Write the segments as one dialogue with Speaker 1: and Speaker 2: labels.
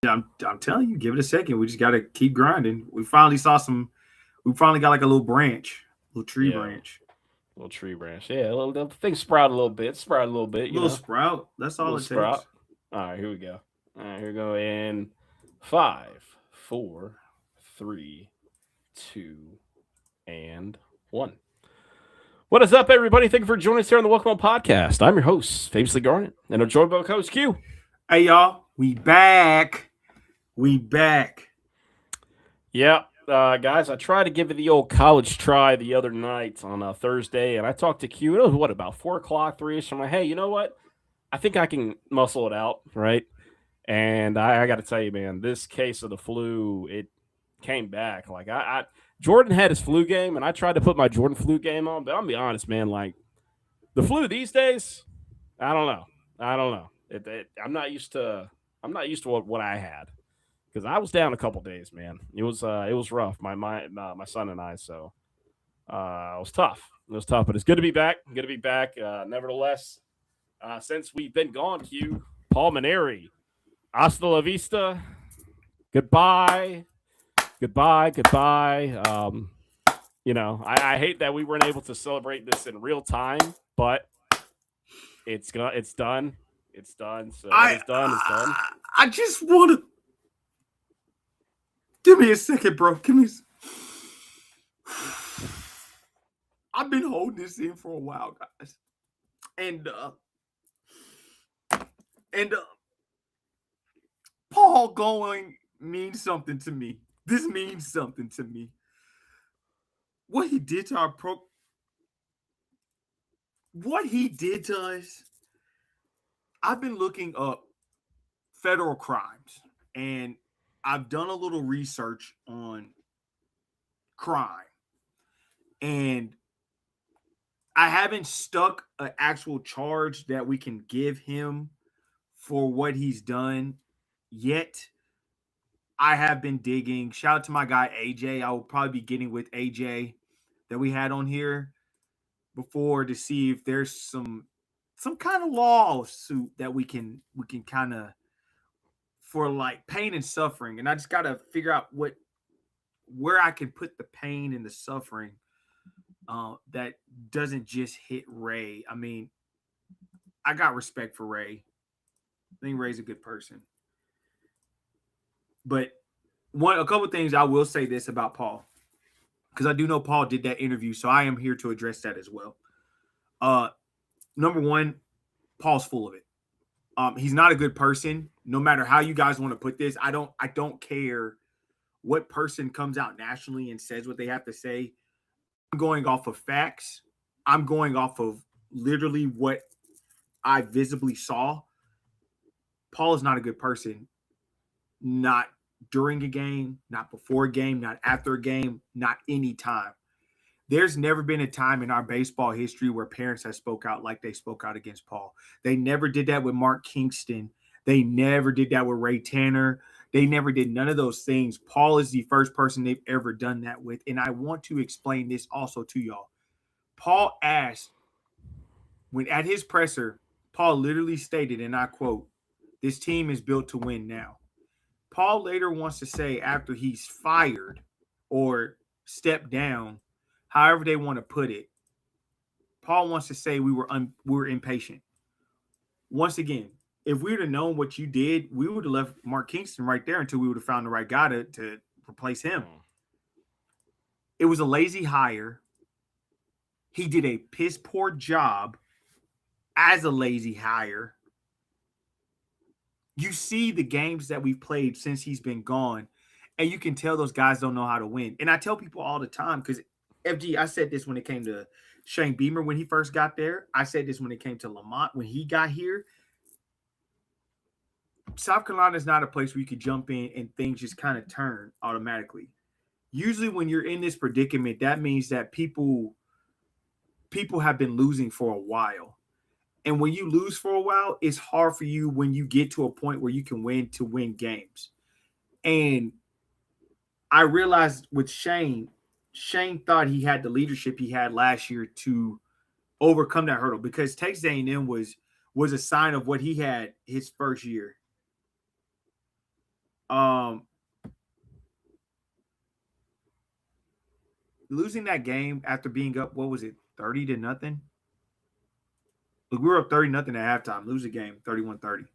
Speaker 1: Yeah, I'm telling you, give it a second. We just got to keep grinding. We finally saw some. We finally got like a little branch, little tree
Speaker 2: Yeah,
Speaker 1: branch,
Speaker 2: little tree branch. Yeah, the thing sprout a little bit. Sprout a little bit.
Speaker 1: little sprout. That's all
Speaker 2: Little
Speaker 1: it
Speaker 2: sprout.
Speaker 1: takes.
Speaker 2: All right, here we go. All right, here we go. In five, four, three, two, and one. What is up, everybody? Thank you for joining us here on the Welcome On Podcast. I'm your host, Famously Garnet, and I'm joined by Coach Q.
Speaker 1: Hey y'all, we back. We back.
Speaker 2: Yeah, guys, I tried to give it the old college try the other night on Thursday, and I talked to Q. It was what, about 4 o'clock, 3ish. I'm like, hey, you know what? I think I can muscle it out, right? And I got to tell you, man, this case of the flu, it came back. Like Jordan had his flu game, and I tried to put my Jordan flu game on, but I'll be honest, man, like the flu these days, I don't know. I don't know. I'm not used to. I'm not used to what I had because I was down a couple days, man. It was rough. My son and I. So it was tough. It was tough, but it's good to be back. Good to be back. Nevertheless, since we've been gone, Q, Paul Maneri, hasta la vista. Goodbye. Goodbye. Goodbye. I hate that we weren't able to celebrate this in real time, but it's done. It's done. So what
Speaker 1: I
Speaker 2: is done is done.
Speaker 1: I just want to give me a second, bro. Give me. I've been holding this in for a while, guys, and and Paul going means something to me. This means something to me. What he did to our what he did to us. I've been looking up federal crimes, and I've done a little research on crime, and I haven't stuck an actual charge that we can give him for what he's done yet. I have been digging. Shout out to my guy AJ. I will probably be getting with AJ that we had on here before to see if there's some kind of lawsuit that we can kind of for like pain and suffering. And I just got to figure out where I can put the pain and the suffering that doesn't just hit Ray. I mean, I got respect for Ray. I think Ray's a good person. But a couple of things I will say this about Paul, because I do know Paul did that interview, so I am here to address that as well. Uh, Number one, Paul's full of it. He's not a good person. No matter how you guys want to put this, I don't care what person comes out nationally and says what they have to say. I'm going off of facts. I'm going off of literally what I visibly saw. Paul is not a good person. Not during a game, not before a game, not after a game, not any time. There's never been a time in our baseball history where parents have spoke out like they spoke out against Paul. They never did that with Mark Kingston. They never did that with Ray Tanner. They never did none of those things. Paul is the first person they've ever done that with. And I want to explain this also to y'all. Paul asked, when at his presser, Paul literally stated, and I quote, "This team is built to win now." Paul later wants to say after he's fired or stepped down, however they want to put it, Paul wants to say we were impatient. Once again, if we would have known what you did, we would have left Mark Kingston right there until we would have found the right guy to replace him.
Speaker 2: Mm.
Speaker 1: It was a lazy hire. He did a piss poor job as a lazy hire. You see the games that we've played since he's been gone, and you can tell those guys don't know how to win. And I tell people all the time, because FG, I said this when it came to Shane Beamer when he first got there. I said this when it came to Lamont when he got here. South Carolina is not a place where you could jump in and things just kind of turn automatically. Usually when you're in this predicament, that means that people have been losing for a while. And when you lose for a while, it's hard for you when you get to a point where you can win to win games. And I realized with Shane thought he had the leadership he had last year to overcome that hurdle because Texas A&M was a sign of what he had his first year. Losing that game after being up, what was it, 30-0? Look, we were up 30-0 at halftime. Lose the game, 31-30.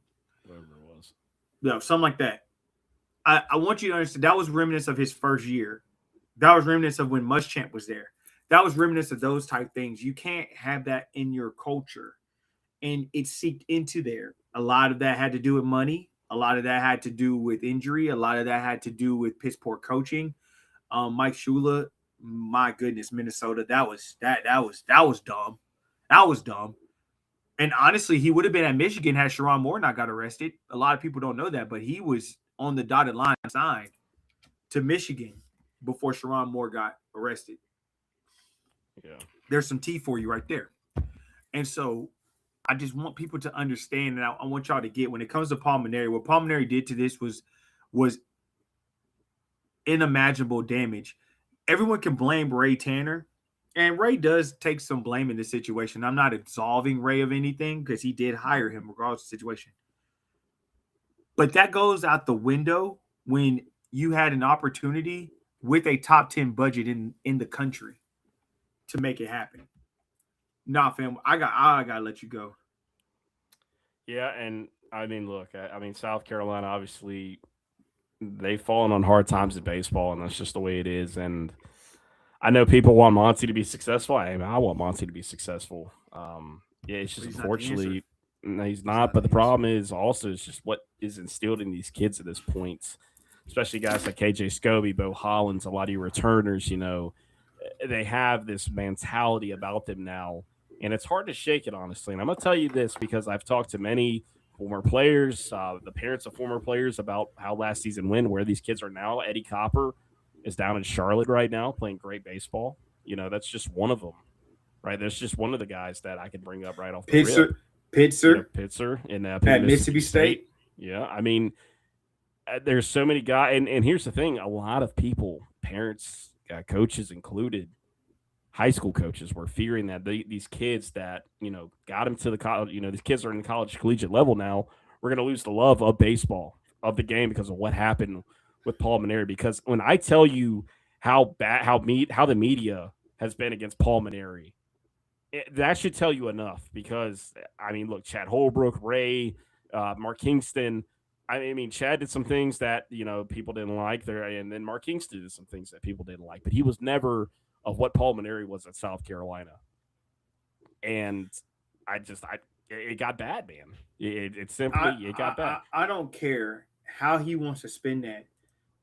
Speaker 2: Whatever it was.
Speaker 1: Yeah, something like that. I want you to understand that was remnants of his first year. That was remnants of when Muschamp was there. That was remnants of those type things. You can't have that in your culture. And it seeped into there. A lot of that had to do with money. A lot of that had to do with injury. A lot of that had to do with piss poor coaching. Mike Shula, my goodness, Minnesota, that was dumb. That was dumb. And honestly, he would have been at Michigan had Sherrone Moore not got arrested. A lot of people don't know that, but he was on the dotted line signed to Michigan before Sherrone Moore got arrested.
Speaker 2: Yeah.
Speaker 1: There's some tea for you right there. And so I just want people to understand, and I want y'all to get, when it comes to Paul Mainieri, what Paul Mainieri did to this was unimaginable damage. Everyone can blame Ray Tanner, and Ray does take some blame in this situation. I'm not absolving Ray of anything because he did hire him regardless of the situation. But that goes out the window when you had an opportunity with a top 10 budget in the country to make it happen. Nah, fam, I gotta let you go.
Speaker 2: Yeah, and I mean, look, I mean, South Carolina, obviously, they've fallen on hard times in baseball, and that's just the way it is. And I know people want Monty to be successful. I want Monty to be successful. Yeah, it's just unfortunately he's not. But the problem is also it's just what is instilled in these kids at this point, especially guys like KJ Scobie, Bo Hollins, a lot of your returners. You know, they have this mentality about them now, and it's hard to shake it, honestly. And I'm gonna tell you this because I've talked to many former players, the parents of former players, about how last season went, where these kids are now. Eddie Copper is down in Charlotte right now playing great baseball. You know, that's just one of them, right? There's just one of the guys that I can bring up right off the rip. Pitzer in
Speaker 1: at Mississippi State.
Speaker 2: Yeah, I mean, there's so many guys. And here's the thing. A lot of people, parents, coaches included, high school coaches were fearing that these kids that, you know, got them to the college, you know, these kids are in the college collegiate level now. We're going to lose the love of baseball, of the game, because of what happened with Paul Mainieri. Because when I tell you how the media has been against Paul Mainieri, that should tell you enough. Because I mean, look, Chad Holbrook, Ray, Mark Kingston. I mean, Chad did some things that, you know, people didn't like there, and then Mark Kingston did some things that people didn't like. But he was never of what Paul Mainieri was at South Carolina. And it got bad, man. It got bad.
Speaker 1: I don't care how he wants to spin that.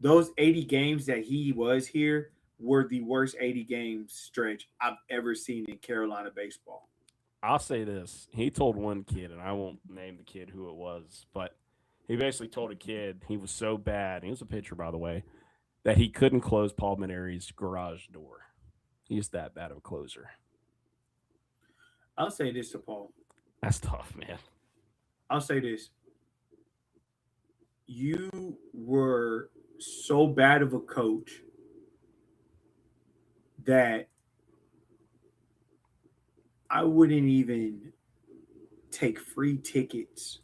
Speaker 1: Those 80 games that he was here were the worst 80 game stretch I've ever seen in Carolina baseball.
Speaker 2: I'll say this. He told one kid, and I won't name the kid who it was, but he basically told a kid he was so bad, he was a pitcher, by the way, that he couldn't close Paul Mainieri's garage door. He's that bad of a closer.
Speaker 1: I'll say this to Paul.
Speaker 2: That's tough, man.
Speaker 1: I'll say this. You were so bad of a coach that I wouldn't even take free tickets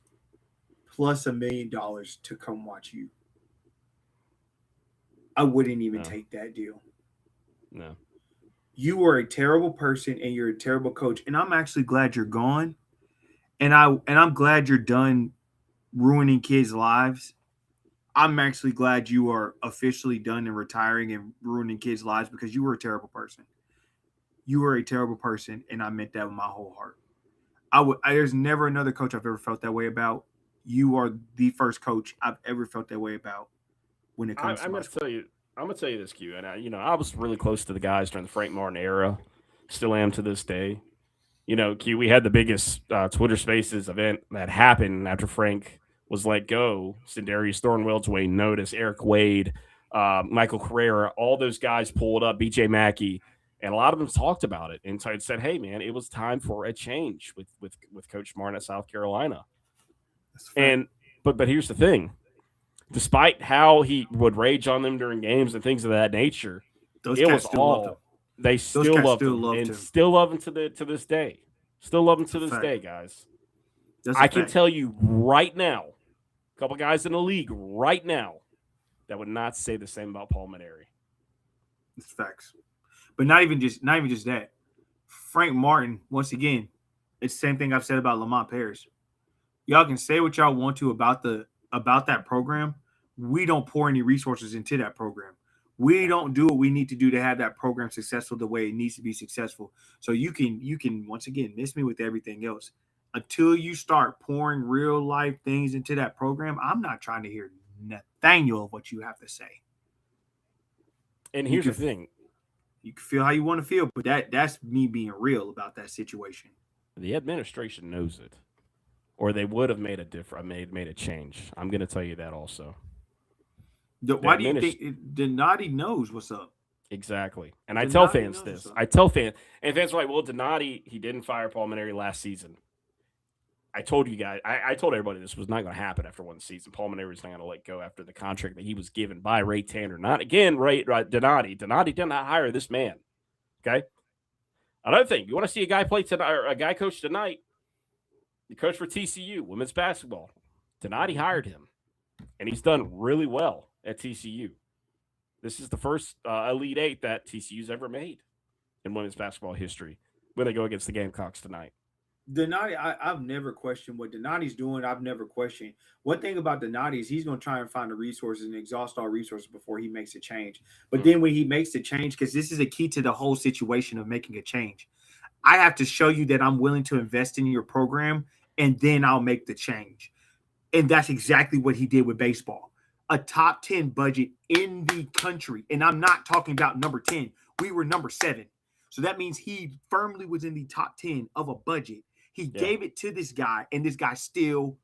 Speaker 1: plus $1 million to come watch you. I wouldn't even take that deal.
Speaker 2: No.
Speaker 1: You were a terrible person and you're a terrible coach. And I'm actually glad you're gone. And I'm glad you're done ruining kids' lives. I'm actually glad you are officially done and retiring and ruining kids' lives, because you were a terrible person. You were a terrible person, and I meant that with my whole heart. There's never another coach I've ever felt that way about. You are the first coach I've ever felt that way about when it comes to
Speaker 2: I'm going to tell you this, Q. And I was really close to the guys during the Frank Martin era. Still am to this day. You know, Q, we had the biggest Twitter Spaces event that happened after Frank was let go. Sindarius Thornwell, Wayne Notice, Eric Wade, Michael Carrera, all those guys pulled up, BJ Mackey, and a lot of them talked about it and said, hey, man, it was time for a change with Coach Martin at South Carolina. But here's the thing. Despite how he would rage on them during games and things of that nature, they still loved him and still love him to this day. Still love him to this day, guys. I can tell you right now, a couple guys in the league right now that would not say the same about Paul Mainieri.
Speaker 1: It's facts. But not even just that. Frank Martin, once again, it's the same thing I've said about Lamont Paris. Y'all can say what y'all want to about that program. We don't pour any resources into that program. We don't do what we need to do to have that program successful the way it needs to be successful. So you can once again miss me with everything else. Until you start pouring real life things into that program, I'm not trying to hear Nathaniel of what you have to say.
Speaker 2: And here's the thing.
Speaker 1: You can feel how you want to feel, but that's me being real about that situation.
Speaker 2: The administration knows it, or they would have made a change. I'm going to tell you that also.
Speaker 1: Why do you think Donati knows what's up?
Speaker 2: Exactly. And I tell fans this. And fans are like, well, Donati, he didn't fire Paul Mainieri last season. I told you guys, I told everybody this was not going to happen after one season. Paul Mainieri was not going to let go after the contract that he was given by Ray Tanner. Not again, Donati. Donati did not hire this man. Okay. Another thing, you want to see a guy play tonight, or a guy coach tonight? The coach for TCU, women's basketball. Donati hired him, and he's done really well at TCU. This is the first Elite Eight that TCU's ever made in women's basketball history when they go against the Gamecocks tonight.
Speaker 1: Donati, I've never questioned what Donati's doing. I've never questioned. One thing about Donati is he's going to try and find the resources and exhaust all resources before he makes a change. But then when he makes the change, because this is a key to the whole situation of making a change, I have to show you that I'm willing to invest in your program, and then I'll make the change. And that's exactly what he did with baseball. A top 10 budget in the country. And I'm not talking about number 10. We were number 7. So that means he firmly was in the top 10 of a budget. He gave it to this guy, and this guy still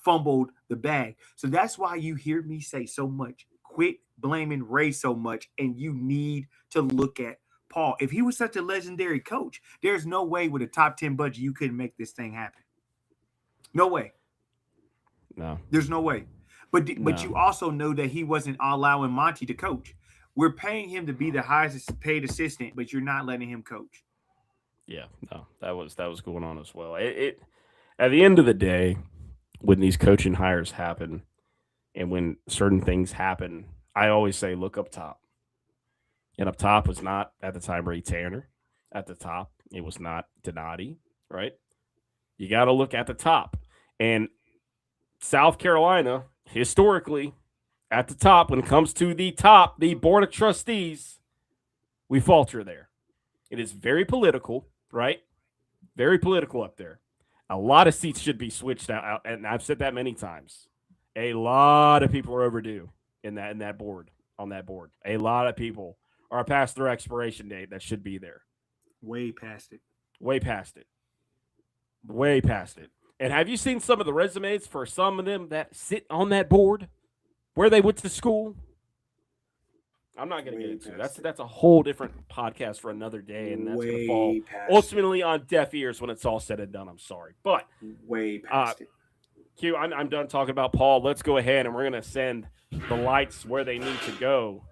Speaker 1: fumbled the bag. So that's why you hear me say so much, quit blaming Ray so much, and you need to look at Paul. If he was such a legendary coach, there's no way with a top 10 budget you couldn't make this thing happen. No way.
Speaker 2: No.
Speaker 1: There's no way. But you also know that he wasn't allowing Monty to coach. We're paying him to be the highest paid assistant, but you're not letting him coach.
Speaker 2: Yeah, no, that was going on as well. It at the end of the day, when these coaching hires happen, and when certain things happen, I always say look up top. And up top was not at the time Ray Tanner. At the top, it was not Donati, right? You got to look at the top. And South Carolina, historically, at the top, when it comes to the top, the Board of Trustees, we falter there. It is very political, right? Very political up there. A lot of seats should be switched out, and I've said that many times. A lot of people are overdue on that board. A lot of people are past their expiration date that should be there.
Speaker 1: Way past it. And have you seen some of the resumes for some of them that sit on that board, where they went to school? I'm not going to get into it. That's a whole different podcast for another day, and that's going to fall ultimately on deaf ears when it's all said and done. I'm sorry, but way past it. Q, I'm done talking about Paul. Let's go ahead, and we're going to send the lights where they need to go,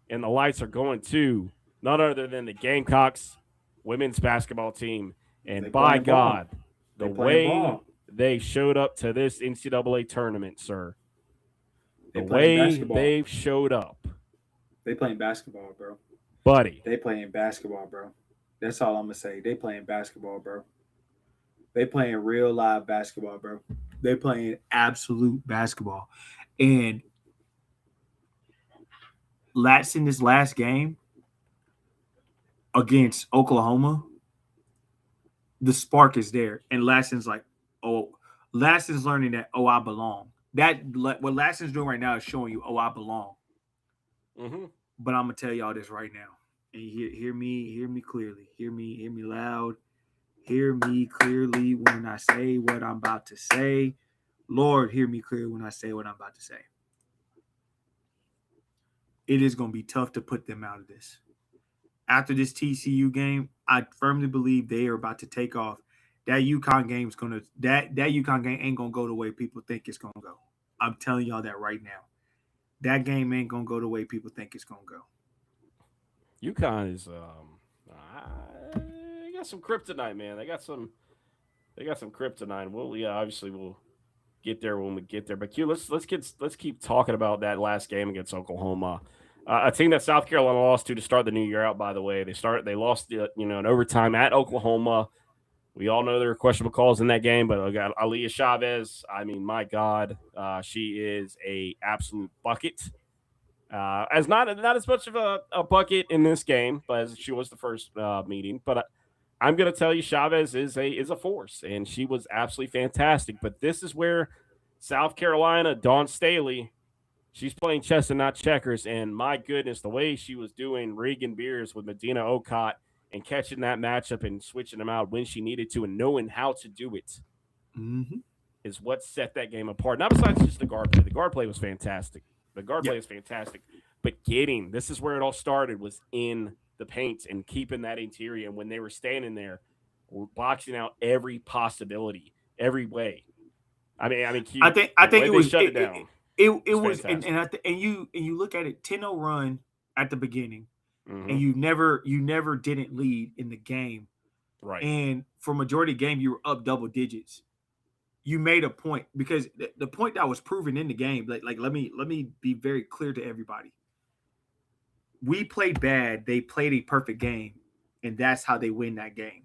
Speaker 1: and the lights are going to none other than the Gamecocks women's basketball team. And by God, the way they showed up to this NCAA tournament, sir, the way they've showed up. They playing basketball, bro. Buddy. They playing basketball, bro. That's all I'm going to say. They playing basketball, bro. They playing real live basketball, bro. They playing absolute basketball. And in this last game against Oklahoma, the spark is there. And Lassen's like, Lassen's learning that, I belong. What Lassen's doing right now is showing you, I belong. Mm-hmm. But I'm gonna tell y'all this right now, and hear me clearly, hear me loud, hear me clearly when I say what I'm about to say. Lord, hear me clearly when I say what I'm about to say. It is gonna be tough to put them out of this. After this TCU game, I firmly believe they are about to take off. That UConn game's that UConn game ain't gonna go the way people think it's gonna go. I'm telling y'all that right now. That game ain't gonna go the way people think it's gonna go. UConn is they got some kryptonite, man. They got some kryptonite. Obviously we'll
Speaker 2: get there when we get there. But Q, let's keep talking about that last game against Oklahoma. A team that South Carolina lost to start the new year out. By the way, they lost in overtime at Oklahoma. We all know there were questionable calls in that game, but I got Aaliyah Chavez. I mean, my God, she is a absolute bucket. As not as much of a bucket in this game, but as she was the first meeting. But I'm going to tell you, Chavez is a force, and she was absolutely fantastic. But this is where South Carolina, Dawn Staley, she's playing chess and not checkers. And my goodness, the way she was doing Regan Beers with Medina Okot and catching that matchup and switching them out when she needed to and knowing how to do it is what set that game apart. Not besides just the guard play. The guard play was fantastic. The guard play is fantastic. But this is where it all started, was in the paint and keeping that interior. And when they were standing there, boxing out every possibility, every way. I mean,
Speaker 1: I think it was
Speaker 2: shut it down.
Speaker 1: It was, and you look at it, 10-0 run at the beginning, and you never didn't lead in the game,
Speaker 2: right?
Speaker 1: And for majority of the game, you were up double digits. You made a point, because the point that was proven in the game, like let me be very clear to everybody. We played bad, they played a perfect game, and that's how they win that game.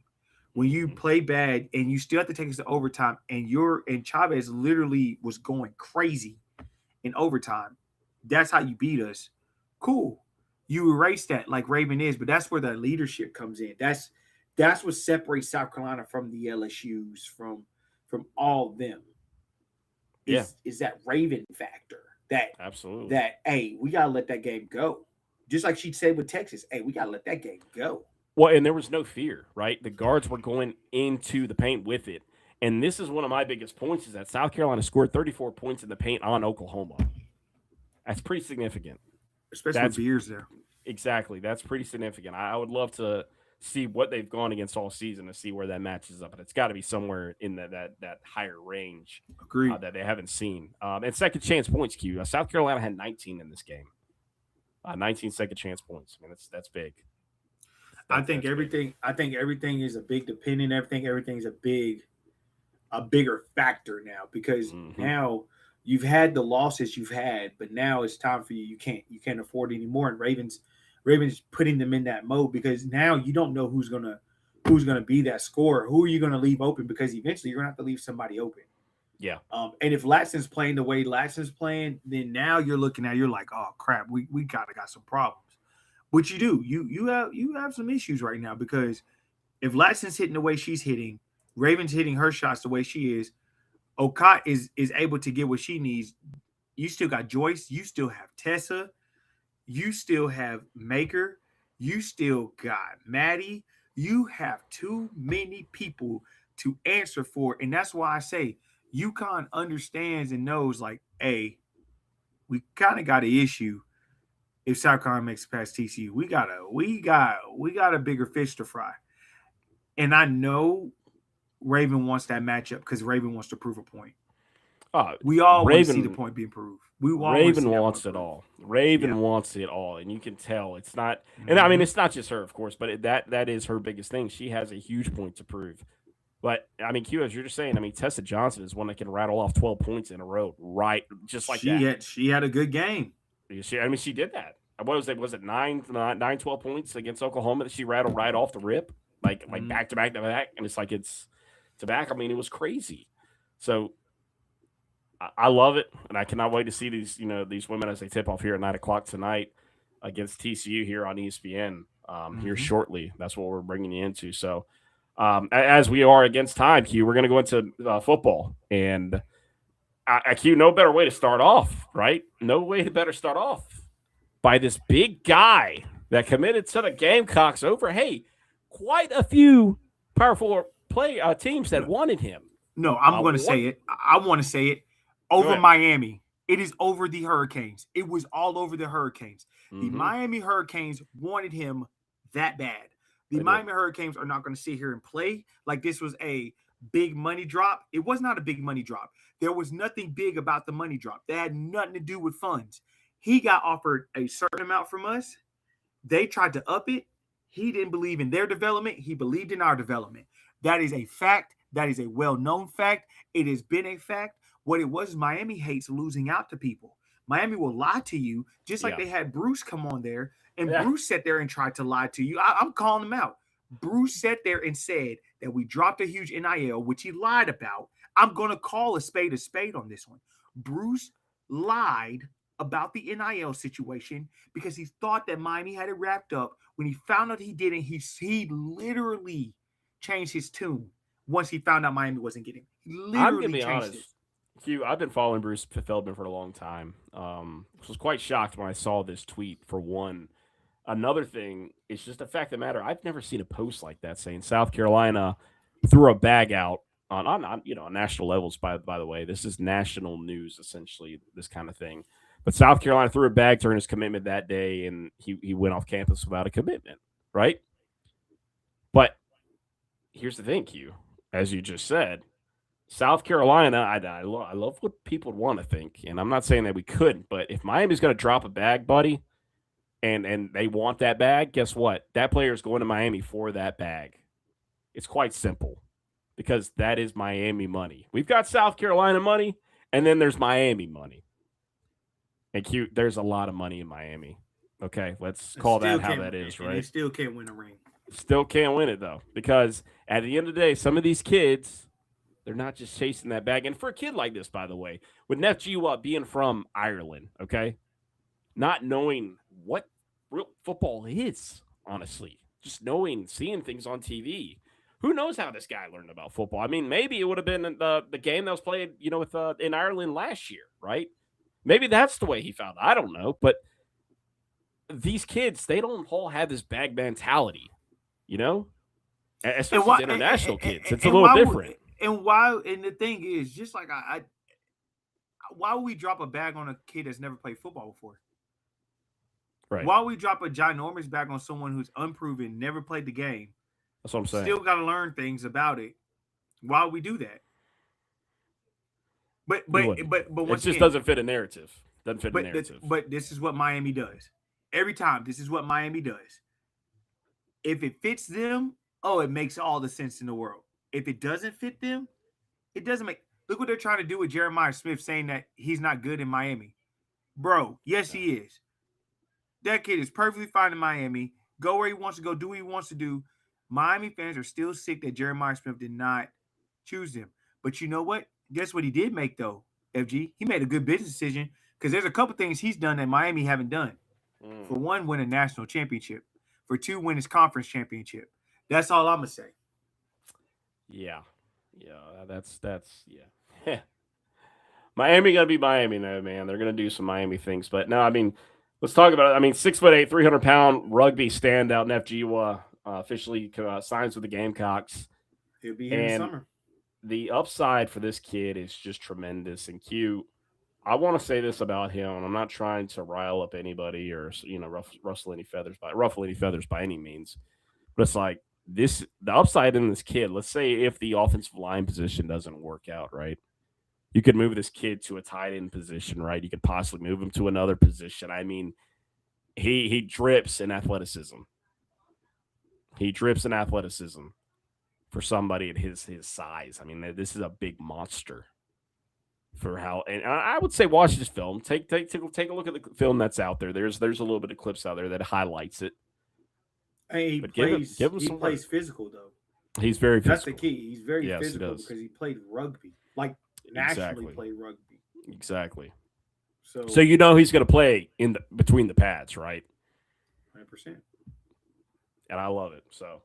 Speaker 1: When you play bad and you still have to take us to overtime, and Chavez literally was going crazy in overtime, that's how you beat us. Cool. You erase that like Raven is, but that's where that leadership comes in. That's what separates South Carolina from the LSUs, from all of them. Is that Raven factor.
Speaker 2: Absolutely.
Speaker 1: That, hey, we gotta let that game go. Just like she said with Texas, hey, we gotta let that game go.
Speaker 2: Well, and there was no fear, right? The guards were going into the paint with it. And this is one of my biggest points, is that South Carolina scored 34 points in the paint on Oklahoma. That's pretty significant.
Speaker 1: Especially with Beers there.
Speaker 2: Exactly. That's pretty significant. I would love to see what they've gone against all season to see where that matches up. But it's got to be somewhere in that higher range.
Speaker 1: Agreed.
Speaker 2: That they haven't seen. And second chance points, Q. South Carolina had 19 in this game. 19 second chance points. I mean, that's big.
Speaker 1: I think everything is a big dependent. Everything's a bigger factor now, because now you've had the losses you've had, but now it's time for you. You can't afford anymore. And Ravens putting them in that mode, because now you don't know who's gonna be that scorer. Who are you gonna leave open? Because eventually you're gonna have to leave somebody open.
Speaker 2: Yeah.
Speaker 1: And if Latson's playing the way Latson's playing, then now you're like, oh crap, we got some problems. Which you do. You have some issues right now, because if Latson's hitting the way she's hitting, Raven's hitting her shots the way she is, Okot is able to get what she needs. You still got Joyce, you still have Tessa, you still have Maker, you still got Maddie. You have too many people to answer for. And that's why I say UConn understands and knows, like, hey, we kind of got an issue. If South Carolina makes it past TCU, we got a bigger fish to fry. And I know Raven wants that matchup, because Raven wants to prove a point. We all want to see the point being proved.
Speaker 2: Raven wants it all. Raven wants it all, and you can tell it's not. And I mean, it's not just her, of course, but that is her biggest thing. She has a huge point to prove. But I mean, Q, as you're just saying, I mean, Tessa Johnson is one that can rattle off 12 points in a row, right? Just like that.
Speaker 1: She had a good game.
Speaker 2: She did that. What was it? Was it 12 points against Oklahoma that she rattled right off the rip, like back to back to back, and it's like it's to back. I mean, it was crazy. So I love it, and I cannot wait to see these women as they tip off here at 9:00 tonight against TCU here on ESPN here shortly. That's what we're bringing you into. So as we are against time, Q, we're going to go into football, and Q, no better way to start off, right? No way to better start off by this big guy that committed to the Gamecocks over, quite a few powerful teams that wanted him.
Speaker 1: No, I'm going to say it. I want to say it. Over Miami. It is over the Hurricanes. It was all over the Hurricanes. The Miami Hurricanes wanted him that bad. The Miami Hurricanes are not going to sit here and play like this was a big money drop. It was not a big money drop. There was nothing big about the money drop. That had nothing to do with funds. He got offered a certain amount from us. They tried to up it. He didn't believe in their development. He believed in our development. That is a fact. That is a well-known fact. It has been a fact. What it was, Miami hates losing out to people. Miami will lie to you, just like
Speaker 2: Yeah.
Speaker 1: they had Bruce come on there, and
Speaker 2: Yeah.
Speaker 1: Bruce sat there and tried to lie to you. I'm calling him out. Bruce sat there and said that we dropped a huge NIL, which he lied about. I'm going to call a spade on this one. Bruce lied about the NIL situation because he thought that Miami had it wrapped up. When he found out he didn't, he literally changed his tune once he found out Miami wasn't getting. He literally
Speaker 2: I'm gonna be
Speaker 1: changed
Speaker 2: honest,
Speaker 1: it.
Speaker 2: Hugh. I've been following Bruce Feldman for a long time. Was quite shocked when I saw this tweet. For one, another thing is just the fact of the matter. I've never seen a post like that saying South Carolina threw a bag out on on national levels. By the way, this is national news essentially. This kind of thing. But South Carolina threw a bag during his commitment that day, and he went off campus without a commitment, right? But here's the thing, Q. As you just said, South Carolina, I love what people would want to think, and I'm not saying that we couldn't, but if Miami's going to drop a bag, buddy, and they want that bag, guess what? That player is going to Miami for that bag. It's quite simple because that is Miami money. We've got South Carolina money, and then there's Miami money. And Q, there's a lot of money in Miami. Okay, let's call that how that is, right?
Speaker 1: They still can't win a ring.
Speaker 2: Still can't win it, though, because at the end of the day, some of these kids, they're not just chasing that bag. And for a kid like this, by the way, with Neff Giwa being from Ireland, okay, not knowing what real football is, honestly, just knowing, seeing things on TV. Who knows how this guy learned about football? I mean, maybe it would have been the game that was played, with in Ireland last year, right? Maybe that's the way he found it. I don't know. But these kids, they don't all have this bag mentality, especially international kids. It's a little different.
Speaker 1: And the thing is, just like why would we drop a bag on a kid that's never played football before?
Speaker 2: Right.
Speaker 1: Why would we drop a ginormous bag on someone who's unproven, never played the game?
Speaker 2: That's what I'm saying.
Speaker 1: Still got to learn things about it. Why would we do that? But once
Speaker 2: it just doesn't fit a narrative. Doesn't fit a narrative.
Speaker 1: But this is what Miami does. Every time, this is what Miami does. If it fits them, it makes all the sense in the world. If it doesn't fit them, it doesn't make. Look what they're trying to do with Jeremiah Smith, saying that he's not good in Miami. Bro, yes, he is. That kid is perfectly fine in Miami. Go where he wants to go, do what he wants to do. Miami fans are still sick that Jeremiah Smith did not choose him. But you know what? Guess what he did make, though, FG? He made a good business decision because there's a couple things he's done that Miami haven't done. For one, win a national championship. For two, win his conference championship. That's all I'm going to say.
Speaker 2: Yeah. That's yeah. Miami going to be Miami now, man. They're going to do some Miami things. But no, I mean, let's talk about it. I mean, 6'8", 300-pound rugby standout Neff Giwa officially signs with the Gamecocks.
Speaker 1: He'll be here in the summer.
Speaker 2: The upside for this kid is just tremendous. And Q, I want to say this about him, and I'm not trying to rile up anybody or ruffle any feathers by any means. But it's like the upside in this kid. Let's say if the offensive line position doesn't work out, right? You could move this kid to a tight end position, right? You could possibly move him to another position. I mean, he drips in athleticism. He drips in athleticism for somebody at his size. I mean, this is a big monster for how. And I would say watch this film. Take a look at the film that's out there. There's a little bit of clips out there that highlights it.
Speaker 1: Hey, he plays physical though.
Speaker 2: He's very physical.
Speaker 1: That's the key. He's very physical because he played rugby, like nationally played rugby.
Speaker 2: Exactly. So he's going to play in between the pads, right?
Speaker 1: 100%.
Speaker 2: And I love it. So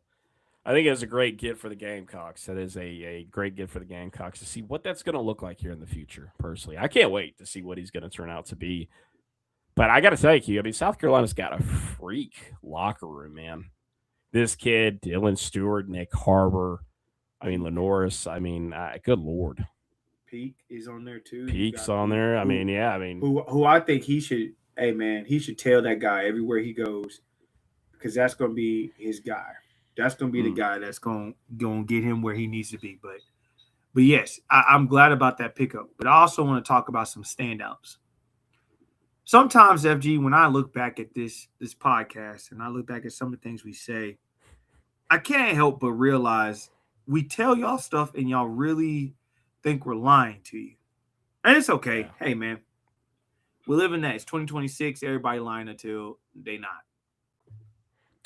Speaker 2: I think it's a great get for the Gamecocks. That is a great get for the Gamecocks to see what that's going to look like here in the future, personally. I can't wait to see what he's going to turn out to be. But I got to tell you, I mean, South Carolina's got a freak locker room, man. This kid, Dylan Stewart, Nick Harbor, Lenoris, good Lord.
Speaker 1: Peak is on there, too.
Speaker 2: Peak's on there.
Speaker 1: Who I think he should tell that guy everywhere he goes because that's going to be his guy. That's going to be the guy that's going to get him where he needs to be. But yes, I'm glad about that pickup. But I also want to talk about some standouts. Sometimes, FG, when I look back at this podcast and I look back at some of the things we say, I can't help but realize we tell y'all stuff and y'all really think we're lying to you. And it's okay.
Speaker 2: Yeah.
Speaker 1: Hey, man. We live in that. It's 2026. Everybody lying until they not.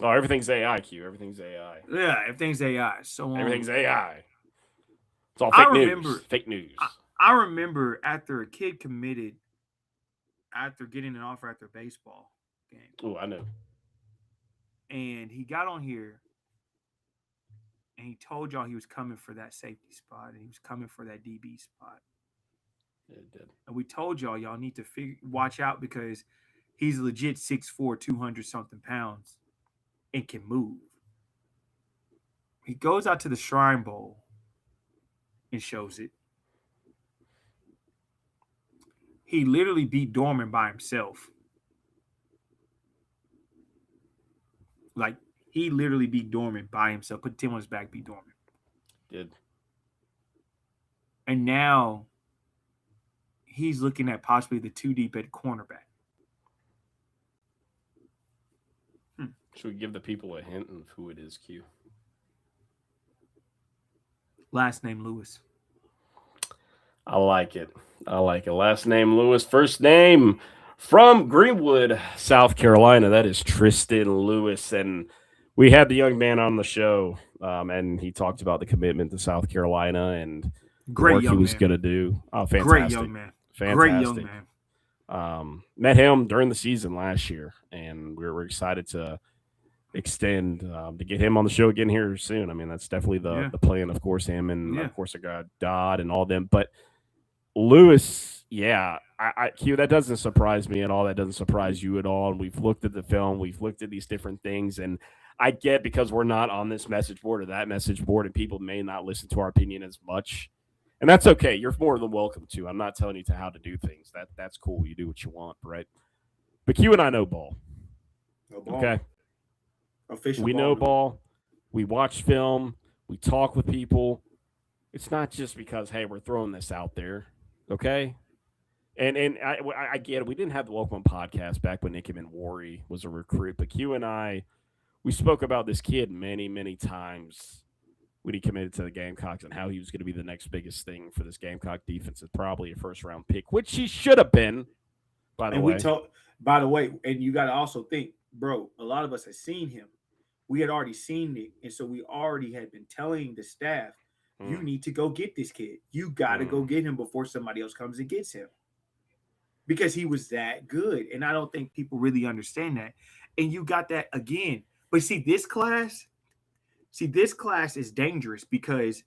Speaker 2: Oh, everything's AI, Q. Everything's AI.
Speaker 1: Yeah, everything's AI. So
Speaker 2: Everything's AI. It's all
Speaker 1: I
Speaker 2: fake news.
Speaker 1: remember
Speaker 2: Fake news.
Speaker 1: I remember after a kid committed after getting an offer after a baseball game.
Speaker 2: Oh, I know.
Speaker 1: And he got on here and he told y'all he was coming for that safety spot and he was coming for that DB spot.
Speaker 2: Yeah, it did.
Speaker 1: And we told y'all need to watch out because he's legit 6'4", 200 something pounds and can move. He goes out to the Shrine Bowl and shows it. He literally beat Dorman by himself. Like, he literally beat Dorman by himself. Put Tim on his back, beat Dorman.
Speaker 2: Did.
Speaker 1: And now he's looking at possibly the 2 deep at cornerback.
Speaker 2: Should we give the people a hint of who it is, Q?
Speaker 1: Last name Lewis.
Speaker 2: I like it. I like it. Last name Lewis. First name from Greenwood, South Carolina. That is Tristan Lewis. And we had the young man on the show, and he talked about the commitment to South Carolina and
Speaker 1: Great
Speaker 2: the work
Speaker 1: young
Speaker 2: he was
Speaker 1: man.
Speaker 2: going to do. Oh, fantastic.
Speaker 1: Great young man.
Speaker 2: Fantastic.
Speaker 1: Great young man.
Speaker 2: Met him during the season last year, and we're excited to extend to get him on the show again here soon. I mean, that's definitely the plan, of course, him and of course I got Dodd and all them. But Lewis, yeah, Q, that doesn't surprise me at all. That doesn't surprise you at all. And we've looked at the film, we've looked at these different things, and I get because we're not on this message board or that message board, and people may not listen to our opinion as much. And that's okay. You're more than welcome to. I'm not telling you how to do things. That's cool. You do what you want, right? But Q and I know ball.
Speaker 1: No ball.
Speaker 2: Okay.
Speaker 1: Official
Speaker 2: we
Speaker 1: ball
Speaker 2: know
Speaker 1: dude.
Speaker 2: ball. We watch film. We talk with people. It's not just because, hey, we're throwing this out there. Okay. And I get it. We didn't have the Welcome podcast back when Nickerman Worry was a recruit, but Q and I, we spoke about this kid many, many times when he committed to the Gamecocks and how he was going to be the next biggest thing for this Gamecock defense. Is probably a first round pick, which he should have been. By the
Speaker 1: way, and you got to also think, bro, a lot of us have seen him. We had already seen it, and so we already had been telling the staff, you need to go get this kid. You got to go get him before somebody else comes and gets him. Because he was that good, and I don't think people really understand that. And you got that again. But see, this class is dangerous because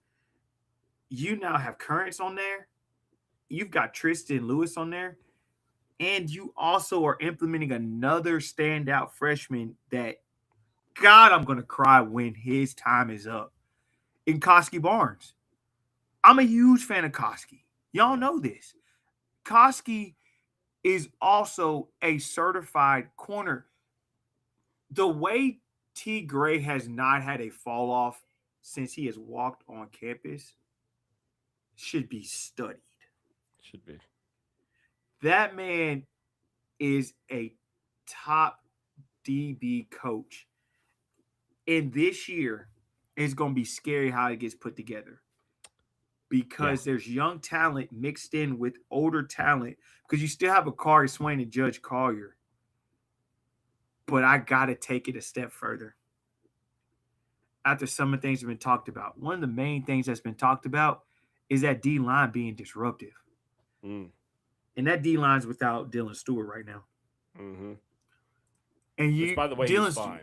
Speaker 1: you now have Currents on there. You've got Tristan Lewis on there. And you also are implementing another standout freshman that, God, I'm going to cry when his time is up. In Koski Barnes. I'm a huge fan of Koski. Y'all know this. Koski is also a certified corner. The way T. Gray has not had a fall off since he has walked on campus should be studied.
Speaker 2: Should be.
Speaker 1: That man is a top DB coach. And this year is going to be scary how it gets put together. Because there's young talent mixed in with older talent. Because you still have a Kari Swain and Judge Collier. But I got to take it a step further. After some of the things have been talked about. One of the main things that's been talked about is that D-line being disruptive. And that D-line's without Dylan Stewart right now. And
Speaker 2: which, by the way, he's fine.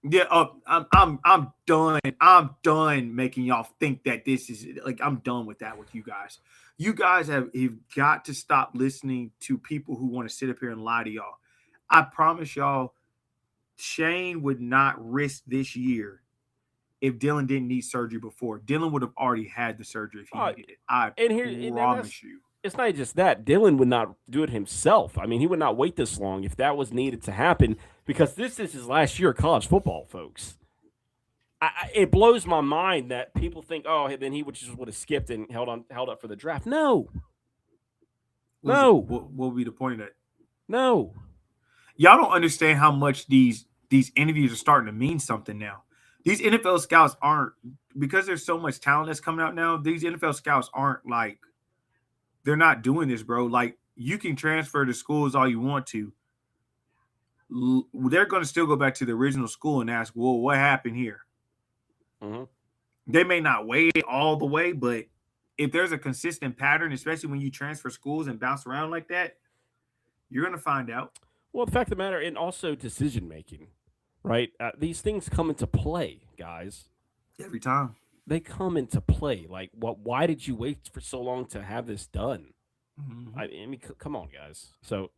Speaker 1: Yeah, I'm done. I'm done making y'all think that this is like I'm done with that with you guys. You guys have got to stop listening to people who want to sit up here and lie to y'all. I promise y'all, Shane would not risk this year if Dylan didn't need surgery before. Dylan would have already had the surgery if he needed it. I promise you.
Speaker 2: It's not just that. Dylan would not do it himself. I mean, he would not wait this long if that was needed to happen because this is his last year of college football, folks. It blows my mind that people think, oh, then he would have skipped and held up for the draft. No.
Speaker 1: What would be the point of that?
Speaker 2: No.
Speaker 1: Y'all don't understand how much these interviews are starting to mean something now. These NFL scouts aren't, because there's so much talent that's coming out now, these NFL scouts aren't like they're not doing this, bro. Like, you can transfer to schools all you want to. They're going to still go back to the original school and ask, well, what happened here?
Speaker 2: Mm-hmm.
Speaker 1: They may not weigh it all the way, but if there's a consistent pattern, especially when you transfer schools and bounce around like that, you're going to find out.
Speaker 2: Well, the fact of the matter, and also decision making, right? These things come into play, guys.
Speaker 1: Every time.
Speaker 2: They come into play. Like, what? Why did you wait for so long to have this done?
Speaker 1: Mm-hmm.
Speaker 2: I mean, come on, guys. So,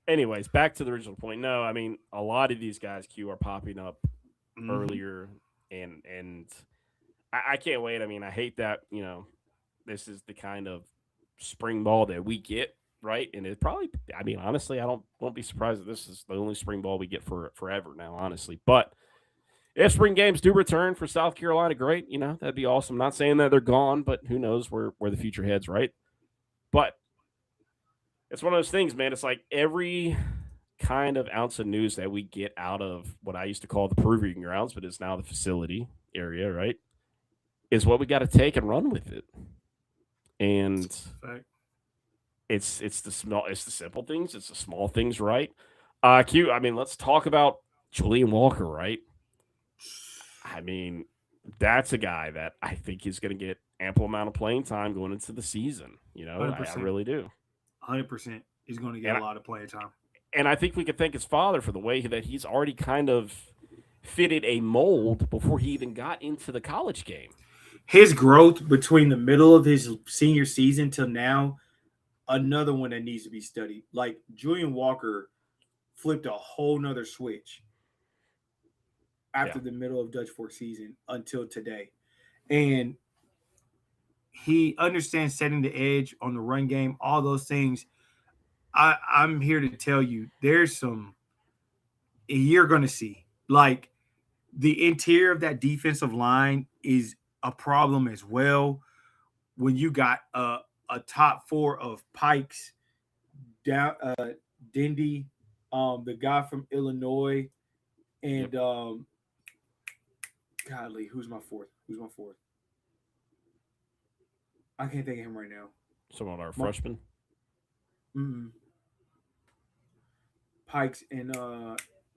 Speaker 2: anyways, back to the original point. No, I mean, a lot of these guys, Q, are popping up earlier, and I can't wait. I mean, I hate that, this is the kind of spring ball that we get, right? And it probably, I mean, honestly, won't be surprised if this is the only spring ball we get for forever now, honestly. But if spring games do return for South Carolina, great. That'd be awesome. Not saying that they're gone, but who knows where the future heads, right? But it's one of those things, man. It's like every kind of ounce of news that we get out of what I used to call the proving grounds, but is now the facility area, right, is what we got to take and run with it. And it's the simple things, it's the small things, right? Q, I mean, let's talk about Julian Walker, right? I mean, that's a guy that I think is going to get ample amount of playing time going into the season. I really do.
Speaker 1: 100%. He's going to get a lot of playing time.
Speaker 2: And I think we could thank his father for the way that he's already kind of fitted a mold before he even got into the college game.
Speaker 1: His growth between the middle of his senior season till now, another one that needs to be studied. Like, Julian Walker flipped a whole nother switch after the middle of Dutch Fork season until today. And he understands setting the edge on the run game, all those things. I'm here to tell you, there's some you're going to see. Like, the interior of that defensive line is a problem as well. When you got a top four of Pikes, down Dindy, the guy from Illinois, and godly, who's my fourth? I can't think of him right now.
Speaker 2: Some of our freshmen.
Speaker 1: Pikes and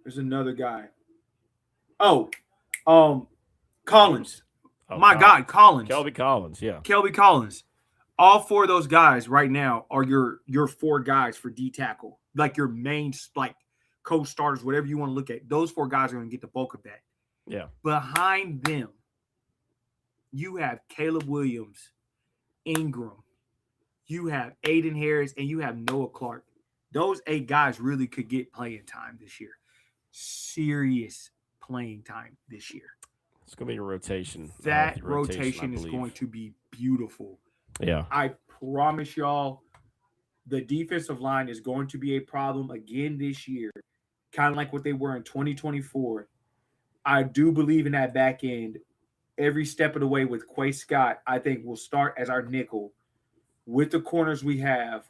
Speaker 1: there's another guy. Collins. God, Collins.
Speaker 2: Kelby Collins, yeah.
Speaker 1: Kelby Collins. All four of those guys right now are your four guys for D tackle. Like, your main, like, co-starters, whatever you want to look at. Those four guys are going to get the bulk of that.
Speaker 2: Yeah.
Speaker 1: Behind them, you have Caleb Williams, Ingram, you have Aiden Harris, and you have Noah Clark. Those 8 guys really could get playing time this year. Serious playing time this year.
Speaker 2: It's going to be a rotation.
Speaker 1: That rotation is going to be beautiful.
Speaker 2: Yeah.
Speaker 1: I promise y'all, the defensive line is going to be a problem again this year, kind of like what they were in 2024. I do believe in that back end. Every step of the way with Quay Scott, I think will start as our nickel. With the corners we have,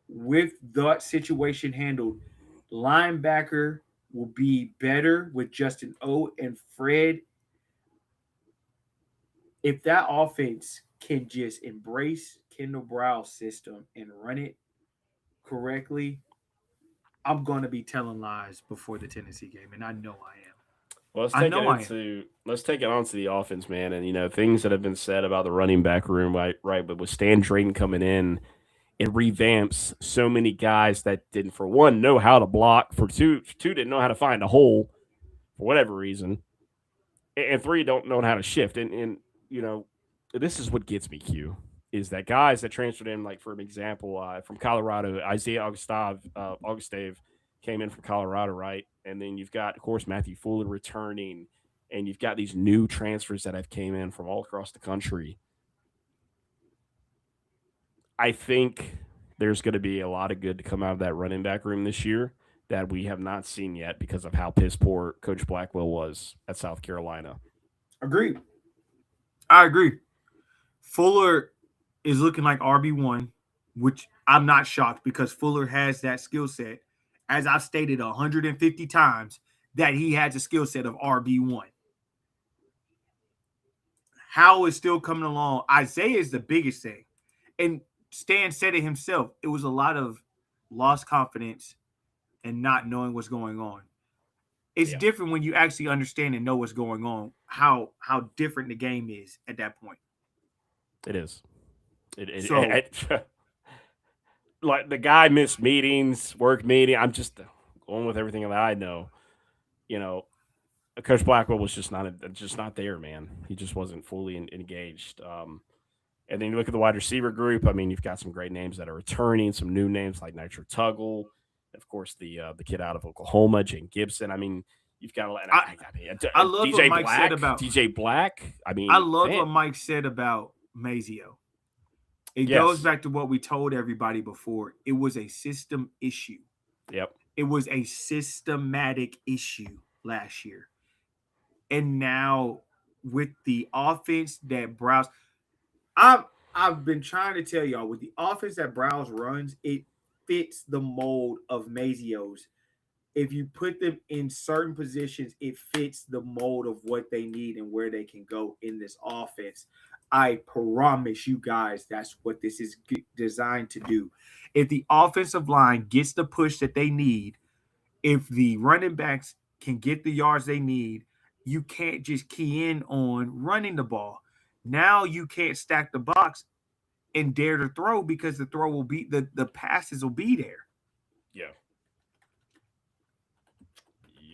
Speaker 1: with that situation handled, linebacker will be better with Justin O and Fred. If that offense can just embrace Kendall Brow's system and run it correctly, I'm going to be telling lies before the Tennessee game, and I know I am.
Speaker 2: Well, let's take it on to the offense, man. And, things that have been said about the running back room, right? But with Stan Drayton coming in, it revamps so many guys that didn't, for one, know how to block, for two didn't know how to find a hole for whatever reason, and 3 don't know how to shift. And this is what gets me, Q, is that guys that transferred in, like, for an example, from Colorado, Isaiah Augustave came in from Colorado, right? And then you've got, of course, Matthew Fuller returning, and you've got these new transfers that have came in from all across the country. I think there's going to be a lot of good to come out of that running back room this year that we have not seen yet because of how piss poor Coach Blackwell was at South Carolina.
Speaker 1: Agreed. I agree. Fuller is looking like RB1, which I'm not shocked because Fuller has that skill set, as I've stated 150 times, that he has a skill set of RB1. Howell is still coming along. Isaiah is the biggest thing. And Stan said it himself. It was a lot of lost confidence and not knowing what's going on. It's different when you actually understand and know what's going on. How different the game is at that point.
Speaker 2: It is. Like the guy missed meetings, work meeting. I'm just going with everything that I know. You know, Coach Blackwell was just not there, man. He just wasn't fully engaged. And then you look at the wide receiver group. I mean, you've got some great names that are returning, some new names like Nitro Tuggle, of course the kid out of Oklahoma, Jane Gibson. I mean, you've got
Speaker 1: I love
Speaker 2: DJ
Speaker 1: what Mike
Speaker 2: Black,
Speaker 1: said about
Speaker 2: DJ Black. I mean,
Speaker 1: I love what Mike said about Mazio. It goes back to what we told everybody before. It was a system issue.
Speaker 2: Yep.
Speaker 1: It was a systematic issue last year. And now with the offense that Browse, I've been trying to tell y'all, with the offense that Browse runs, it fits the mold of Mazio's. If you put them in certain positions, it fits the mold of what they need and where they can go in this offense. I promise you guys that's what this is designed to do. If the offensive line gets the push that they need, if the running backs can get the yards they need, you can't just key in on running the ball. Now you can't stack the box and dare to throw because the throw will be the passes will be there.
Speaker 2: Yeah.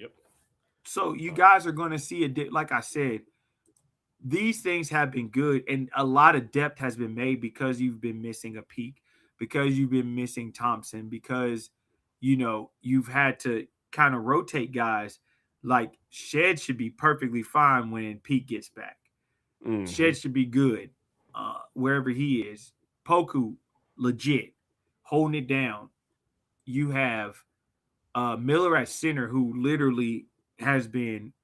Speaker 2: Yep.
Speaker 1: So you guys are going to see like I said, these things have been good, and a lot of depth has been made because you've been missing a Peak, because you've been missing Thompson, because you've had to kind of rotate guys. Like Shed should be perfectly fine when Peak gets back. Mm-hmm. Shed should be good wherever he is. Poku, legit, holding it down. You have Miller at center, who literally has been.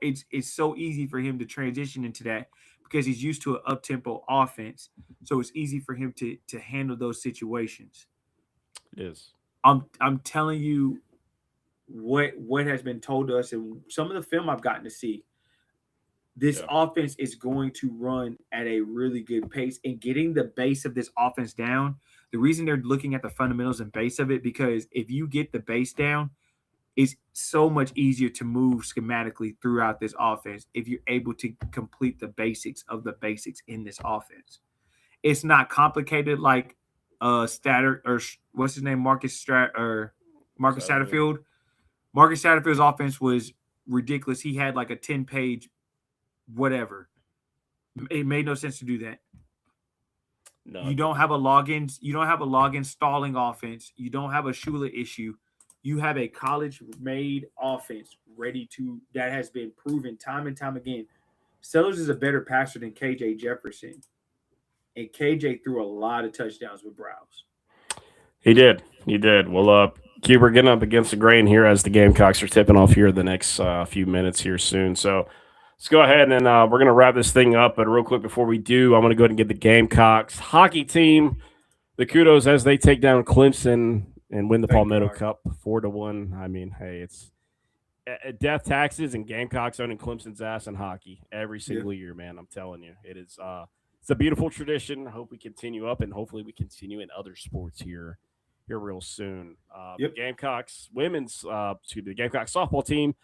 Speaker 1: It's so easy for him to transition into that because he's used to an up-tempo offense. So it's easy for him to handle those situations.
Speaker 2: It is.
Speaker 1: I'm telling you what has been told to us, and some of the film I've gotten to see. This offense is going to run at a really good pace, and getting the base of this offense down. The reason they're looking at the fundamentals and base of it, because if you get the base down, it's so much easier to move schematically throughout this offense if you're able to complete the basics of the basics in this offense. It's not complicated like Statter or what's his name, Marcus Satterfield. Marcus Satterfield's offense was ridiculous. He had like a 10-page whatever. It made no sense to do that. No, you don't have a login. You don't have a login stalling offense. You don't have a Shula issue. You have a college-made offense that has been proven time and time again. Sellers is a better passer than KJ Jefferson, and KJ threw a lot of touchdowns with Browse.
Speaker 2: He did. Well, Q, we're getting up against the grain here as the Gamecocks are tipping off here the next few minutes here soon. So let's go ahead and we're going to wrap this thing up. But real quick before we do, I want to go ahead and get the Gamecocks hockey team the kudos as they take down Clemson and win the Palmetto Cup 4-1. I mean, hey, it's death taxes and Gamecocks owning Clemson's ass in hockey every single year, man. I'm telling you, it is. It's a beautiful tradition. I hope we continue up, and hopefully we continue in other sports here real soon. The Gamecocks the Gamecocks softball team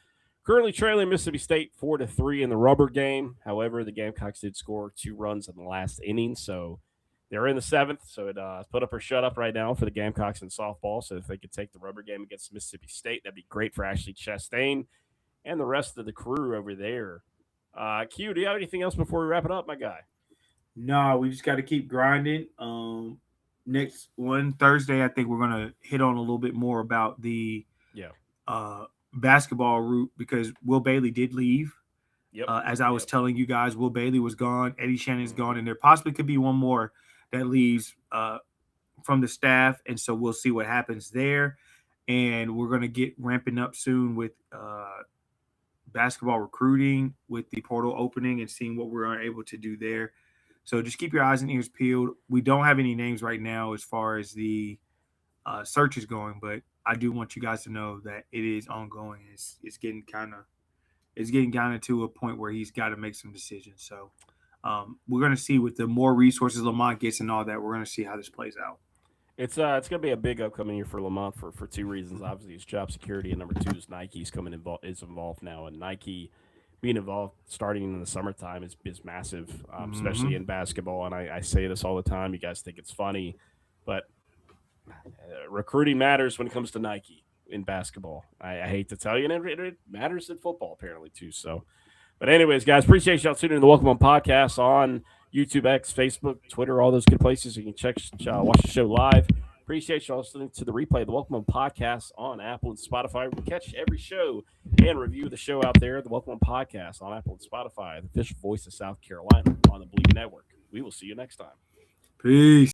Speaker 2: currently trailing Mississippi State 4-3 in the rubber game. However, the Gamecocks did score 2 runs in the last inning, so they're in the 7th. So it put up or shut up right now for the Gamecocks in softball. So if they could take the rubber game against Mississippi State, that'd be great for Ashley Chastain and the rest of the crew over there. Q, do you have anything else before we wrap it up, my guy?
Speaker 1: No, we just got to keep grinding. Next Thursday, I think we're gonna hit on a little bit more about the basketball route because Will Bailey did leave. As I was telling you guys, Will Bailey was gone, Eddie Shannon's gone, and there possibly could be one more that leaves from the staff, and so we'll see what happens there. And we're gonna get ramping up soon with basketball recruiting with the portal opening and seeing what we're able to do there. So just keep your eyes and ears peeled. We don't have any names right now as far as the search is going, but I do want you guys to know that it is ongoing. It's getting kind of to a point where he's got to make some decisions. So We're going to see with the more resources Lamont gets and all that, we're going to see how this plays out.
Speaker 2: It's going to be a big upcoming year for Lamont for two reasons. Obviously, it's job security, and number two is Nike's involved now, and Nike being involved starting in the summertime is massive, especially in basketball. And I say this all the time. You guys think it's funny, but recruiting matters when it comes to Nike in basketball. I hate to tell you, and it matters in football apparently too. So, but anyways, guys, appreciate y'all tuning in to the Welcome On Podcast on YouTube, X, Facebook, Twitter, all those good places. You can watch the show live. Appreciate y'all listening to the replay of the Welcome On Podcast on Apple and Spotify. We catch every show and review the show out there, the Welcome On Podcast on Apple and Spotify, the official voice of South Carolina on the Bleed Network. We will see you next time.
Speaker 1: Peace.